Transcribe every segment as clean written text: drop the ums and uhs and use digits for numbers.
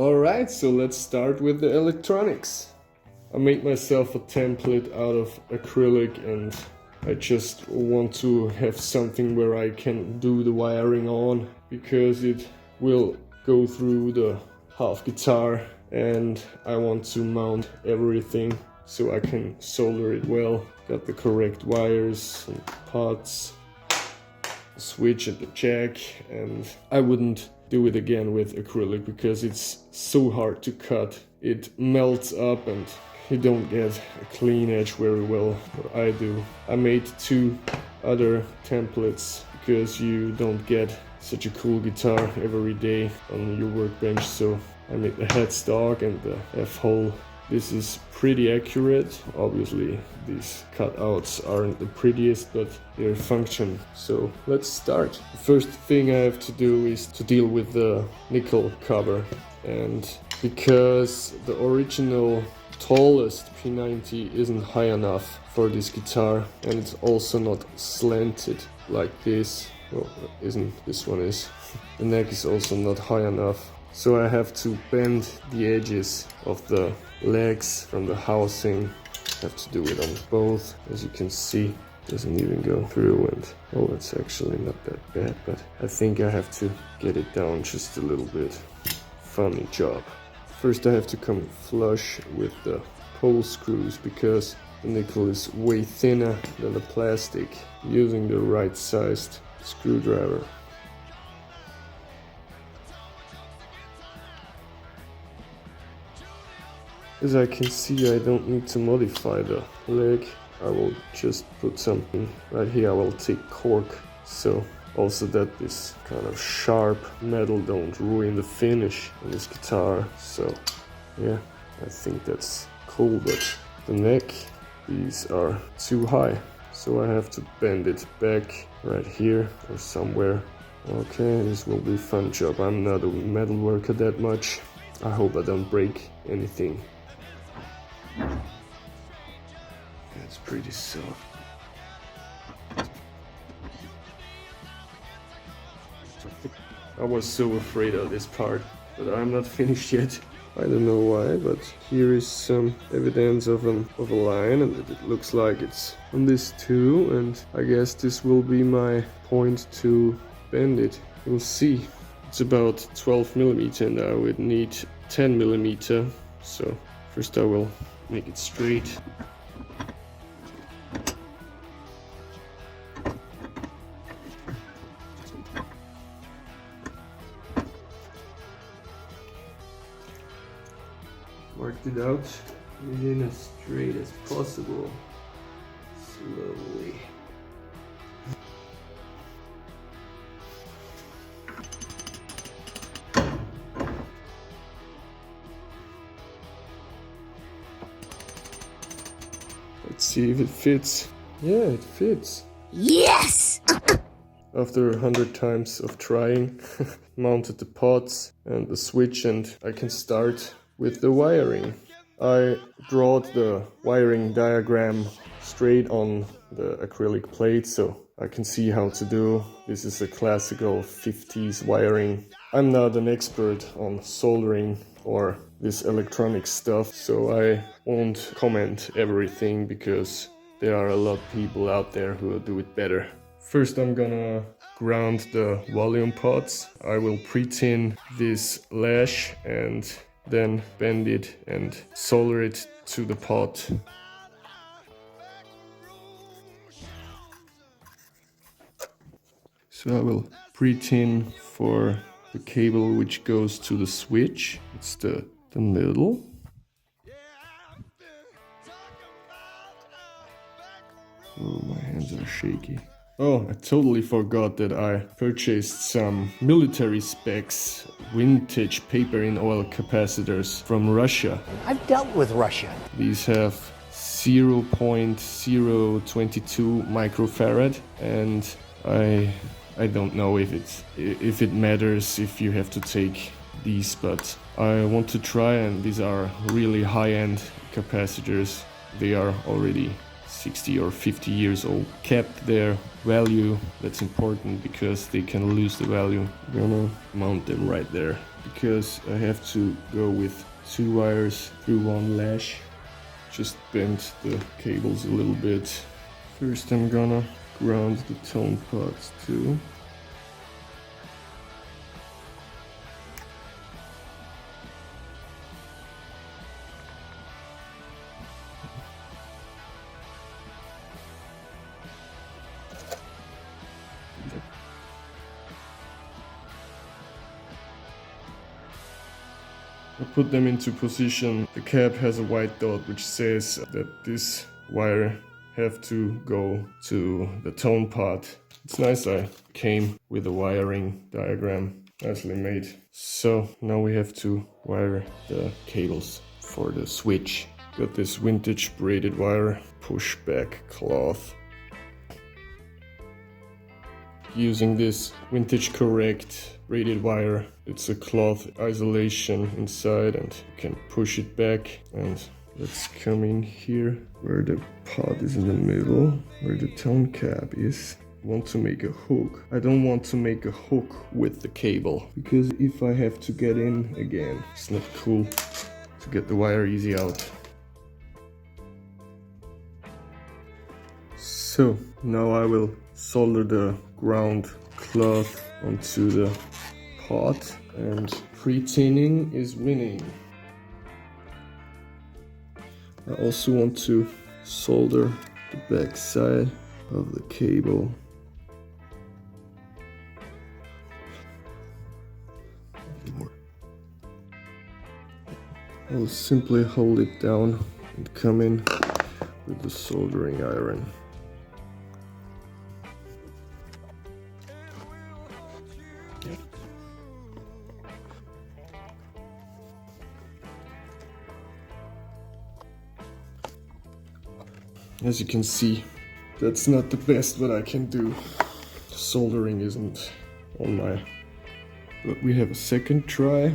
Alright, so let's start with the electronics. I made myself a template out of acrylic and I just want to have something where I can do the wiring on, because it will go through the half guitar and I want to mount everything so I can solder it well. Got the correct wires and parts, the switch and the jack, and I wouldn't do it again with acrylic because it's so hard to cut. It melts up and you don't get a clean edge very well, or I do. I made 2 other templates because you don't get such a cool guitar every day on your workbench, so I made the headstock and the F-hole. This is pretty accurate. Obviously these cutouts aren't the prettiest, but they're function. So let's start. The first thing I have to do is to deal with the nickel cover, and because the original tallest P90 isn't high enough for this guitar, and it's also not slanted like this. Well, isn't, this one is. The neck is also not high enough, so I have to bend the edges of the legs from the housing. I have to do it on both. As you can see, it doesn't even go through, and oh, it's actually not that bad, but I think I have to get it down just a little bit. Funny job. First I have to come flush with the pole screws because the nickel is way thinner than the plastic, using the right sized screwdriver. As I can see, I don't need to modify the leg. I will just put something right here. I will take cork, so also that this kind of sharp metal don't ruin the finish on this guitar. So yeah, I think that's cool, but the neck, these are too high, so I have to bend it back right here or somewhere. Okay, this will be a fun job. I'm not a metal worker that much. I hope I don't break anything. That's pretty soft. I was so afraid of this part, but I'm not finished yet. I don't know why, but here is some evidence of a line, and it looks like it's on this too, and I guess this will be my point to bend it. We'll see. It's about 12 millimeter and I would need 10 millimeter, so first I will make it straight. Marked it out, in as straight as possible, slowly. Let's see if it fits. Yeah, it fits. Yes! After 100 times of trying, mounted the pots and the switch, and I can start with the wiring. I drawed the wiring diagram straight on the acrylic plate so I can see how to do. This is a classical 50s wiring. I'm not an expert on soldering or this electronic stuff, so I won't comment everything because there are a lot of people out there who will do it better. First I'm gonna ground the volume pots. I will pre-tin this lash and then bend it and solder it to the pot. So I will pre-tin for the cable which goes to the switch. It's the middle. Oh, my hands are shaky. Oh, I totally forgot that I purchased some military specs vintage paper in oil capacitors from Russia. I've dealt with Russia. These have 0.022 microfarad, and I don't know if it matters if you have to take these, but I want to try, and these are really high-end capacitors. They are already 60 or 50 years old, kept their value. That's important because they can lose the value. I'm gonna mount them right there because I have to go with 2 wires through 1 lash. Just bend the cables a little bit. First I'm gonna ground the tone pots too. I put them into position. The cap has a white dot which says that this wire have to go to the tone pot. It's nice I came with a wiring diagram, nicely made. So now we have to wire the cables for the switch. Got this vintage braided wire, pushback cloth. Using this vintage correct braided wire. It's a cloth isolation inside and you can push it back. And let's come in here where the pot is in the middle, where the tone cap is. I want to make a hook. I don't want to make a hook with the cable because if I have to get in again, it's not cool to get the wire easy out. So now I will solder the ground cloth onto the pot, and pre-tinning is winning. I also want to solder the back side of the cable. I'll simply hold it down and come in with the soldering iron. As you can see, that's not the best what I can do. Soldering isn't on my... But we have a second try.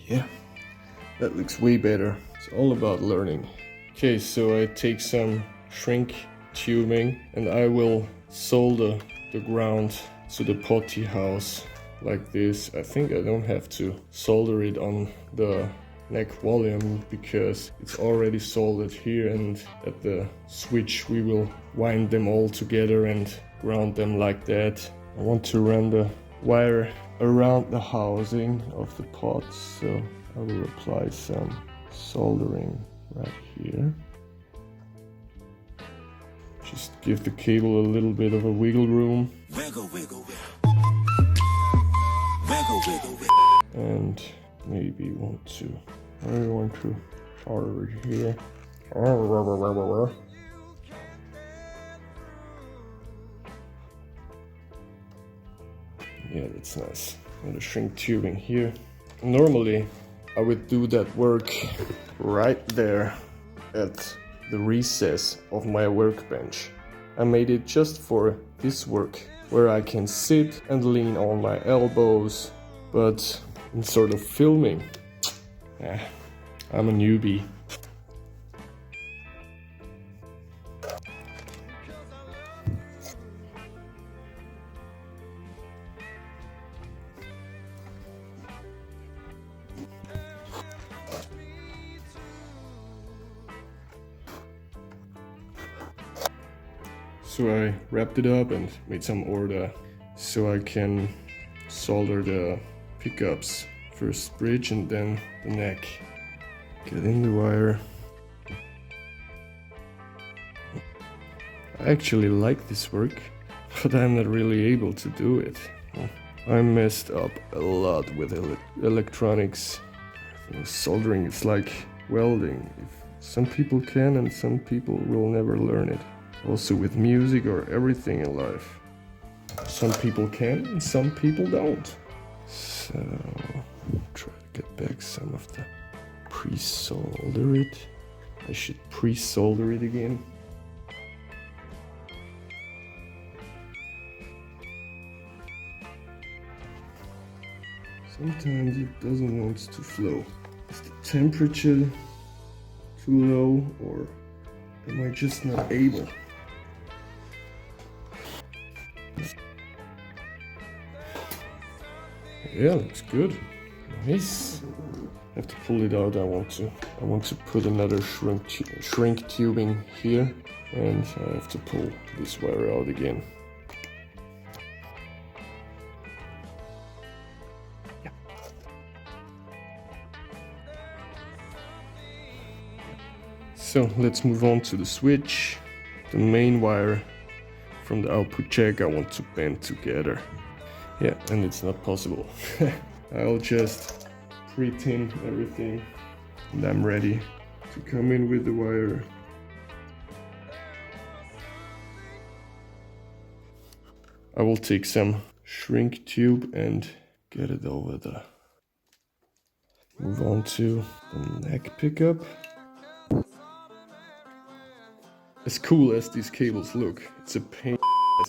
Yeah, that looks way better. It's all about learning. Okay, so I take some shrink tubing and I will solder the ground to the potty house like this. I think I don't have to solder it on the neck volume because it's already soldered here, and at the switch we will wind them all together and ground them like that. I want to run the wire around the housing of the pot, so I will apply some soldering right here. Just give the cable a little bit of a wiggle room. Wiggle, wiggle, wiggle. Wiggle, wiggle, wiggle. And maybe want to solder it here. Yeah, that's nice. And the shrink tubing here. Normally, I would do that work right there at the recess of my workbench. I made it just for this work, where I can sit and lean on my elbows, but in sort of filming, I'm a newbie. So I wrapped it up and made some order so I can solder the pickups, first bridge and then the neck. Get in the wire. I actually like this work, but I'm not really able to do it. I messed up a lot with electronics. Soldering is like welding. Some people can and some people will never learn it. Also with music or everything in life. Some people can and some people don't. So, try to get back some of the pre-solder it. I should pre-solder it again. Sometimes it doesn't want to flow. Is the temperature too low, or am I just not able? Yeah, looks good. Nice. I have to pull it out. I want to put another shrink tubing here, and I have to pull this wire out again. So let's move on to the switch. The main wire from the output jack I want to bend together. Yeah, and it's not possible. I'll just pre-tin everything and I'm ready to come in with the wire. I will take some shrink tube and get it over there. Move on to the neck pickup. As cool as these cables look, it's a pain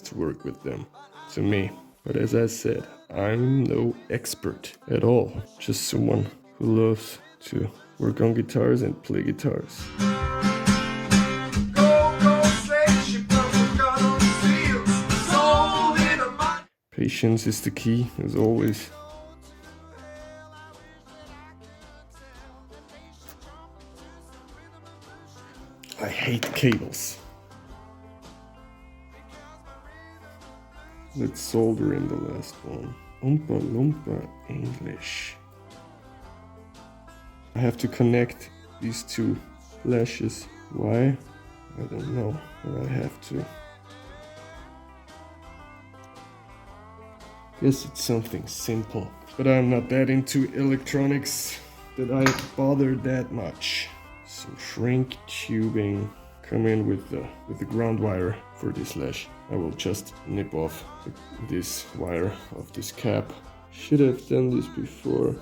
to work with them, to me. But as I said, I'm no expert at all. Just someone who loves to work on guitars and play guitars. Patience is the key, as always. I hate cables. Let's solder in the last one. Oompa Loompa English. I have to connect these two lashes. Why? I don't know, but I have to. Guess it's something simple. But I'm not that into electronics that I bother that much. Some shrink tubing. Come in with the ground wire for this lash. I will just nip off this wire of this cap. Should have done this before.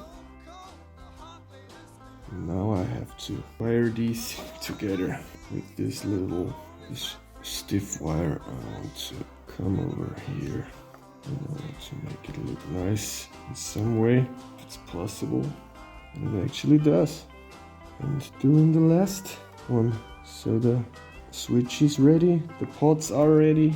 Now I have to wire these together with this stiff wire. I want to come over here and I want to make it look nice in some way, if it's possible. And it actually does. And doing the last one. So the switch is ready, the pots are ready.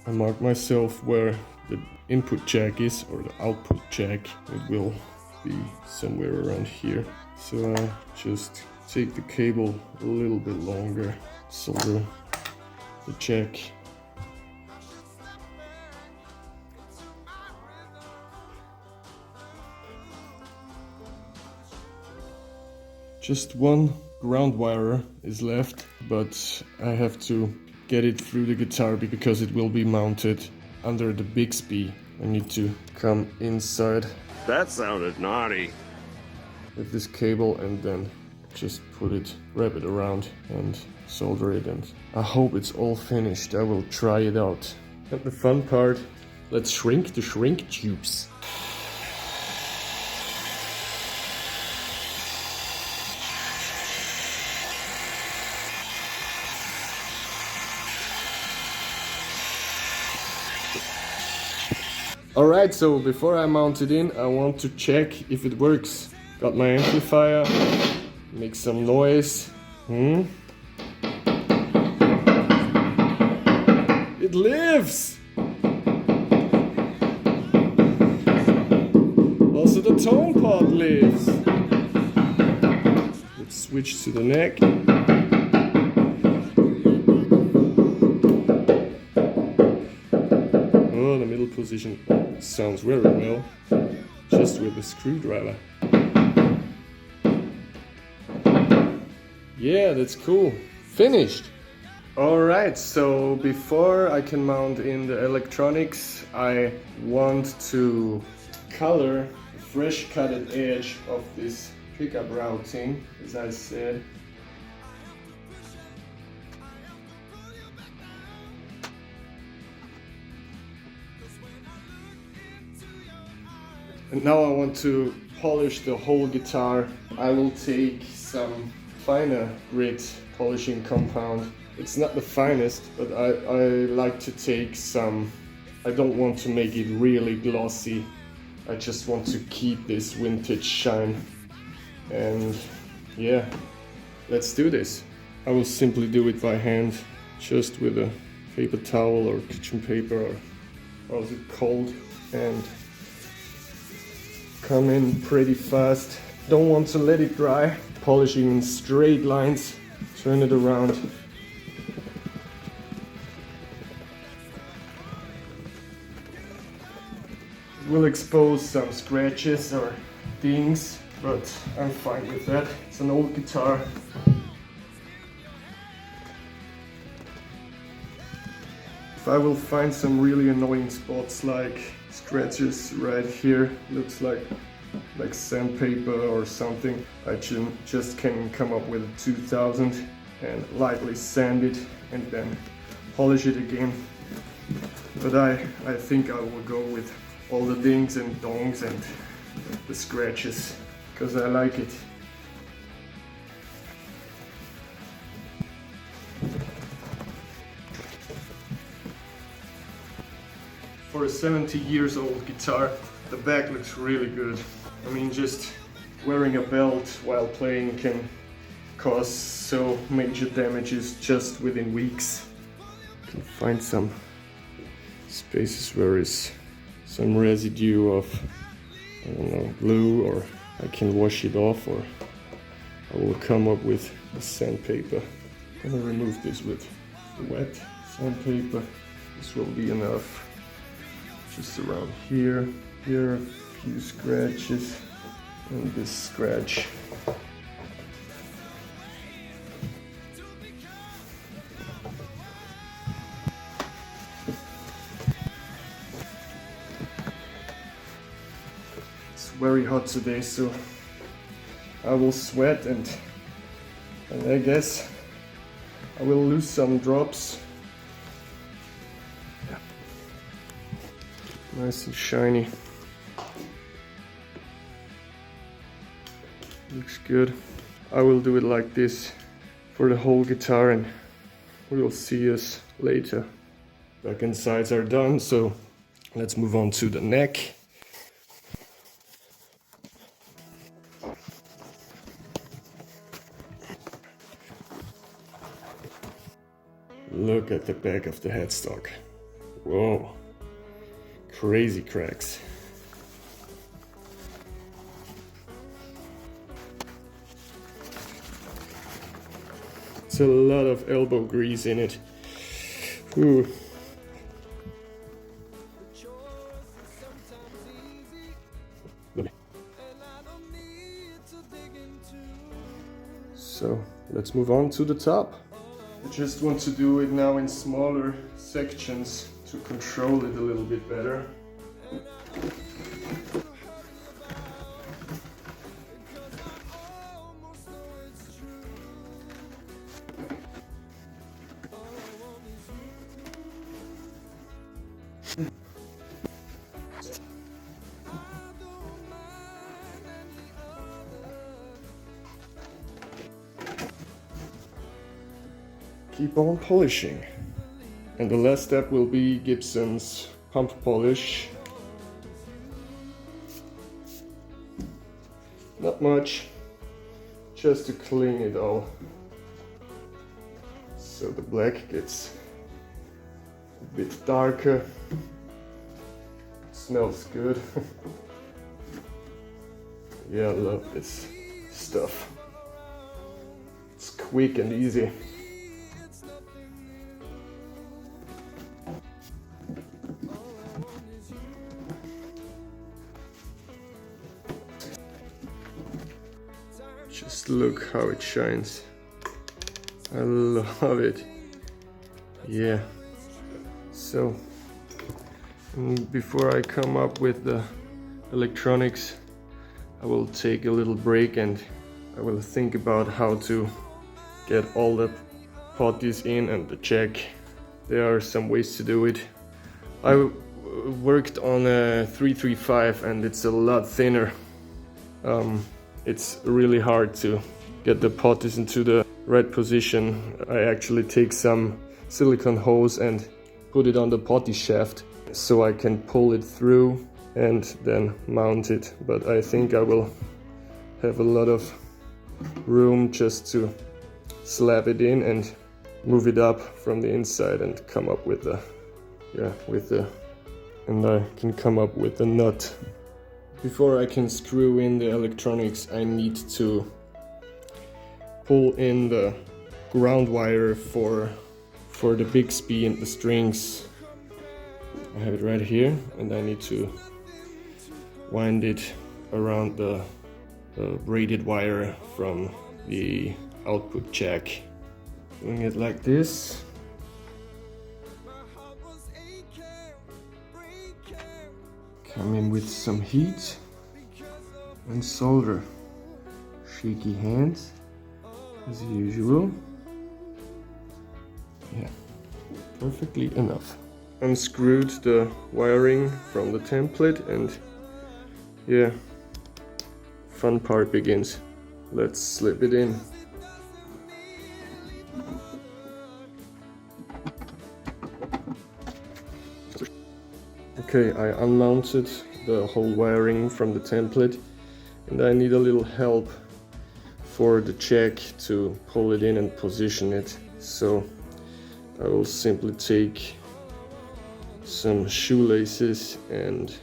I marked myself where the input jack is, or the output jack. It will be somewhere around here. So I just take the cable a little bit longer, solder the jack. Just one ground wire is left, but I have to get it through the guitar because it will be mounted under the Bixby. I need to come inside. That sounded naughty. With this cable and then just wrap it around and solder it, and I hope it's all finished. I will try it out. And the fun part, let's shrink the shrink tubes. Alright, so before I mount it in, I want to check if it works. Got my amplifier, make some noise. It lives! Also the tone pot lives. Let's switch to the neck. Oh, the middle position sounds very well, just with a screwdriver. Yeah, that's cool. Finished! Alright, so before I can mount in the electronics, I want to color the fresh cutted edge of this pickup routing, as I said. And now I want to polish the whole guitar. I will take some finer grit polishing compound. It's not the finest, but I like to take some. I don't want to make it really glossy. I just want to keep this vintage shine. And yeah, let's do this. I will simply do it by hand, just with a paper towel or kitchen paper, or how's it called, and come in pretty fast. Don't want to let it dry. Polishing in straight lines, turn it around. It will expose some scratches or dings, but I'm fine with that. It's an old guitar. If I will find some really annoying spots like scratches right here, looks like sandpaper or something, I just can come up with a 2000 and lightly sand it and then polish it again. But I think I will go with all the dings and dongs and the scratches, because I like it. For a 70 years old guitar, the back looks really good. I mean, just wearing a belt while playing can cause so major damages just within weeks. You can find some spaces where is some residue of, I don't know, glue, or I can wash it off, or I will come up with a sandpaper. I'm gonna remove this with wet sandpaper. This will be enough. Just around here, a few scratches, and this scratch. It's very hot today, so I will sweat and I guess I will lose some drops. Nice and shiny. Looks good. I will do it like this for the whole guitar, and we will see us later. Back and sides are done, so let's move on to the neck. Look at the back of the headstock. Whoa. Crazy cracks. It's a lot of elbow grease in it. Ooh. So let's move on to the top. I just want to do it now in smaller sections to control it a little bit better. Keep on polishing. And the last step will be Gibson's pump polish. Not much, just to clean it all, so the black gets a bit darker. Smells good. Yeah, I love this stuff. It's quick and easy. Just look how it shines. I love it. Yeah. So, before I come up with the electronics, I will take a little break and I will think about how to get all the potties in and the jack. There are some ways to do it. I worked on a 335 and it's a lot thinner. It's really hard to get the potties into the right position, I actually take some silicone hose and put it on the potty shaft so I can pull it through and then mount it. But I think I will have a lot of room just to slap it in and move it up from the inside and come up with the and I can come up with the nut. Before I can screw in the electronics, I need to pull in the ground wire for the Bixby and the strings. I have it right here, and I need to wind it around the braided wire from the output jack. Doing it like this. Come in with some heat and solder. Shaky hands as usual. Yeah, perfectly enough. Unscrewed the wiring from the template, and yeah, fun part begins. Let's slip it in. Okay, I unmounted the whole wiring from the template, and I need a little help for the jack to pull it in and position it. So I will simply take some shoelaces and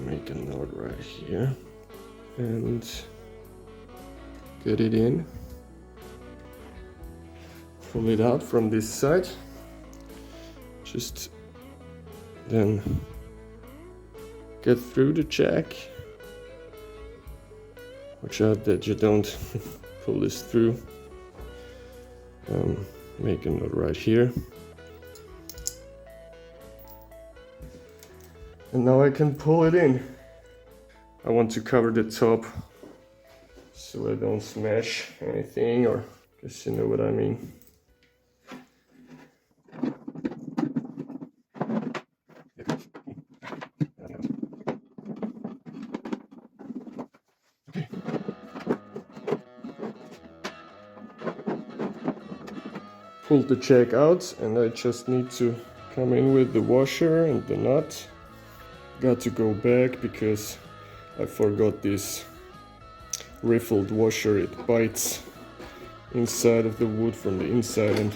make a knot right here and get it in. Pull it out from this side. Just then get through the jack. Watch out that you don't pull this through. Make a knot right here. And now I can pull it in. I want to cover the top so I don't smash anything, or guess you know what I mean. Pulled the jack out, and I just need to come in with the washer and the nut. Got to go back because I forgot this riffled washer. It bites inside of the wood from the inside, and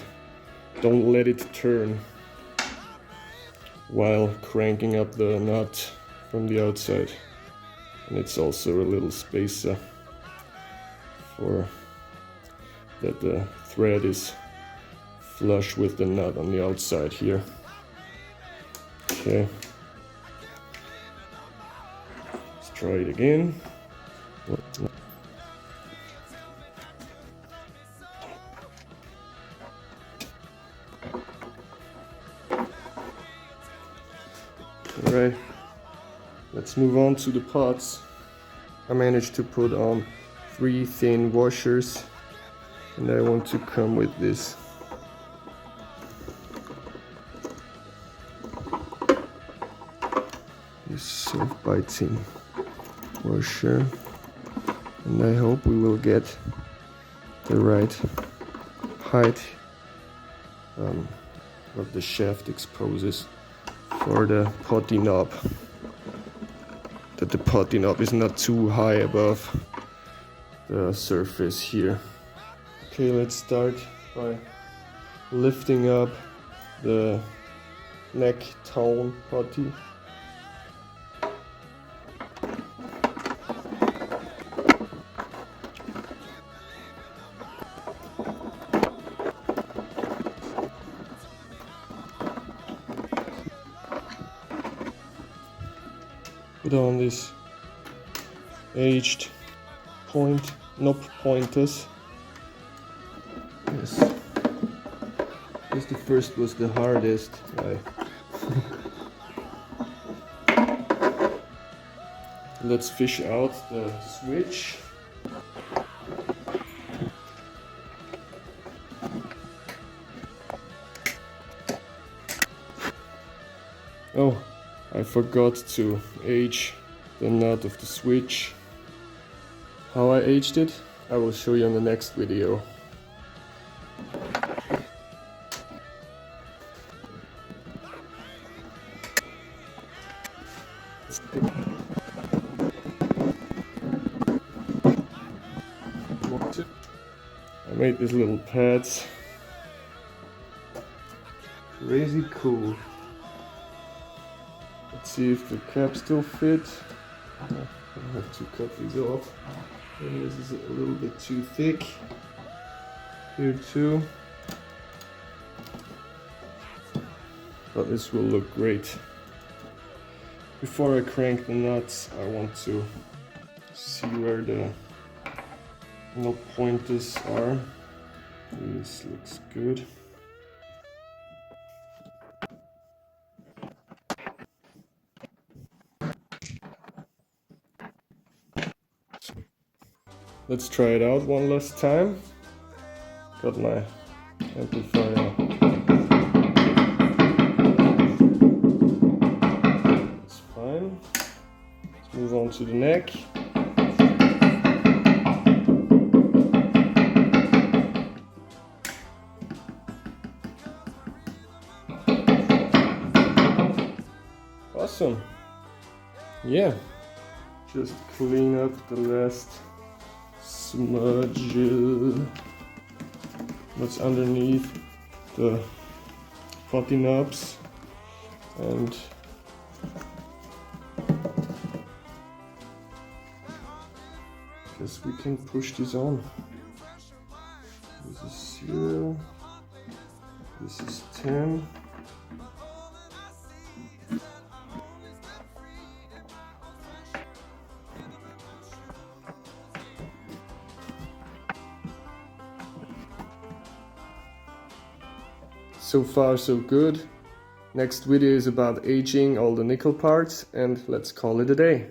don't let it turn while cranking up the nut from the outside. And it's also a little spacer for that the thread is flush with the nut on the outside here. Okay, let's try it again. Alright, let's move on to the pots. I managed to put on 3 thin washers, and I want to come with this self-biting washer, and I hope we will get the right height of the shaft exposes for the potty knob, that the potty knob is not too high above the surface here. Okay, let's start by lifting up the neck tone potty. Put on these aged knob pointers. Yes, guess the first was the hardest. Let's fish out the switch. Oh, I forgot to age the nut of the switch. How I aged it? I will show you in the next video. I made these little pads. Crazy cool. Let's see if the caps still fit. I have to cut these off. And this is a little bit too thick. Here too. But this will look great. Before I crank the nuts, I want to see where the pointers are. This looks good. Let's try it out one last time. Got my amplifier. It's fine. Let's move on to the neck. Awesome. Yeah. Just clean up the last smudge that's underneath the potty knobs, and guess we can push this on. This is 0, this is 10. So far so good. Next video is about aging all the nickel parts, and let's call it a day.